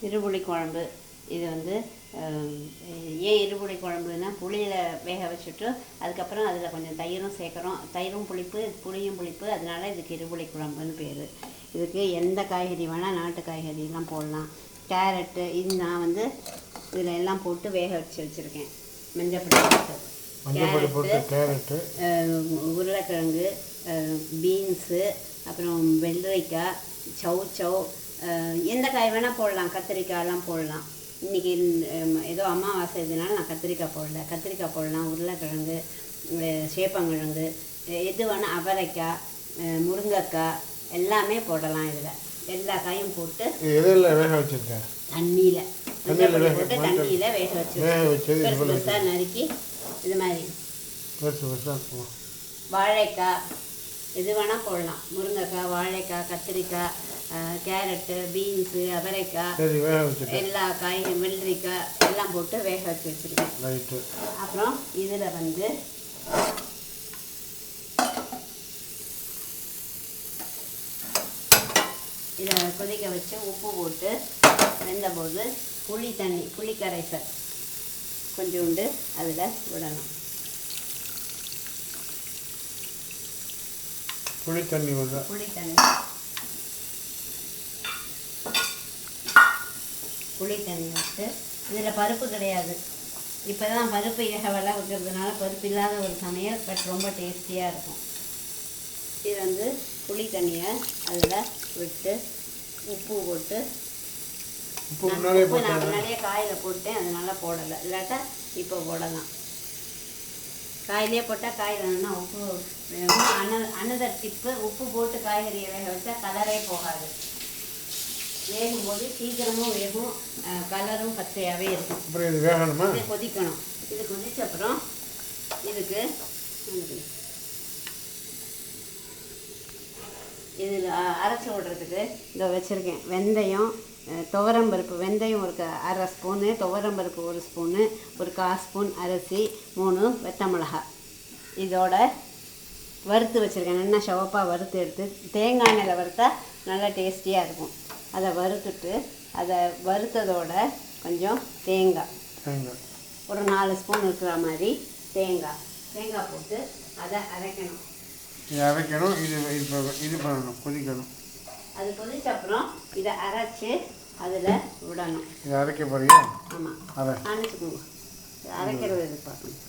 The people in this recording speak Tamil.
இருபுளி குழம்பு. இது வந்து ஏன் இருபுளி குழம்புன்னா புளியில் வேக வச்சுட்டு அதுக்கப்புறம் அதில் கொஞ்சம் தயிரும் சேர்க்குறோம். தயிரும் புளிப்பு, புளியும் புளிப்பு, அதனால இதுக்கு இருபுளி குழம்புன்னு பேர். இதுக்கு எந்த காய்கறி வேணால், நாட்டு காய்கறிலாம் போடலாம். கேரட்டு இது நான் வந்து இதில் எல்லாம் போட்டு வேக வச்சுருக்கேன். மஞ்சள் போட்டு கேரட்டு, உருளைக்கிழங்கு, பீன்ஸு, அப்புறம் வெள்ளரிக்காய், சௌ எந்த காய் வேணால் போடலாம். கத்திரிக்காயெல்லாம் போடலாம். இன்றைக்கி ஏதோ அமாவாசை இதனால நான் கத்திரிக்காய் போடல. கத்திரிக்காய் போடலாம், உருளைக்கிழங்கு, சேப்பங்கிழங்கு, எது வேணால், அவரைக்காய், முருங்கைக்காய் எல்லாமே போடலாம். இதில் எல்லா காயும் போட்டு எதில் வேக வச்சுருக்கேன்? தண்ணியில் போட்டு தண்ணியில் வேக வச்சு பெருசாக நறுக்கி இது மாதிரி வாழைக்காய் எது வேணால் போடலாம். முருங்கைக்காய், வாழைக்காய், கத்திரிக்காய், கேரட்டு, பீன்ஸு, அவரைக்காய் எல்லா காயும், வெள்ளரிக்காய் எல்லாம் போட்டு வேக வச்சு வச்சுருக்கேன். அப்புறம் இதில் வந்து இதை கொதிக்க வச்சு உப்பு போட்டு வெந்தபோது புளி கரைசல் கொஞ்சோண்டு அதில் விடணும். புளி தண்ணி விட்டு இதில் பருப்பு கிடையாது. இப்போ தான் பருப்பு ஏகவெல்லாம் வைக்கிறதுனால பருப்பு இல்லாத ஒரு சமையல், பட் ரொம்ப டேஸ்டியாக இருக்கும். இது வந்து புளி தண்ணியை அதில் விட்டு உப்பு போட்டு, நான் முன்னாடியே காயில் போட்டேன், அதனால போடலை. இல்லாட்டா இப்போ போடலாம். காயிலே போட்டால் காய் வேணும்னா உப்பு அனதர் டிப்பு, உப்பு போட்டு காய்கறியை வேக வச்சா கலரே போகாது. வேகும்போது சீக்கிரமும் வேகும், கலரும் பச்சையாகவே இருக்கும். அப்புறம் இது வேகணுமா? இது கொதிக்கணும். இது கொதிச்ச அப்புறம் இதுக்கு இதில் அரைச்சி விடுறதுக்கு இதை வச்சுருக்கேன். வெந்தயம், துவரம்பருப்பு, வெந்தயம் ஒரு அரை ஸ்பூனு, துவரம்பருப்பு 1 ஸ்பூனு, ஒரு 1/4 ஸ்பூன் அரிசி, 3 வெட்டை மிளகாய் இதோட வறுத்து வச்சுருக்கேன். நல்லா சிவப்பாக வறுத்து எடுத்து தேங்காய் எண்ணெயில் வறுத்தா நல்லா டேஸ்டியாக இருக்கும். அதை வறுத்துட்டு அதை வறுத்ததோட கொஞ்சம் தேங்காய் ஒரு 4 ஸ்பூன் இருக்கிற மாதிரி தேங்காய் போட்டு அதை அரைக்கணும். இது பண்ணணும், கொதிக்கணும். அது கொதிச்ச அப்புறம் இதை அரைச்சி அதில் விடணும். இதை அரைக்க போறியா? ஆமாம், அரைச்சிக்கோங்க. அரைக்கிறது பார்க்கணும்.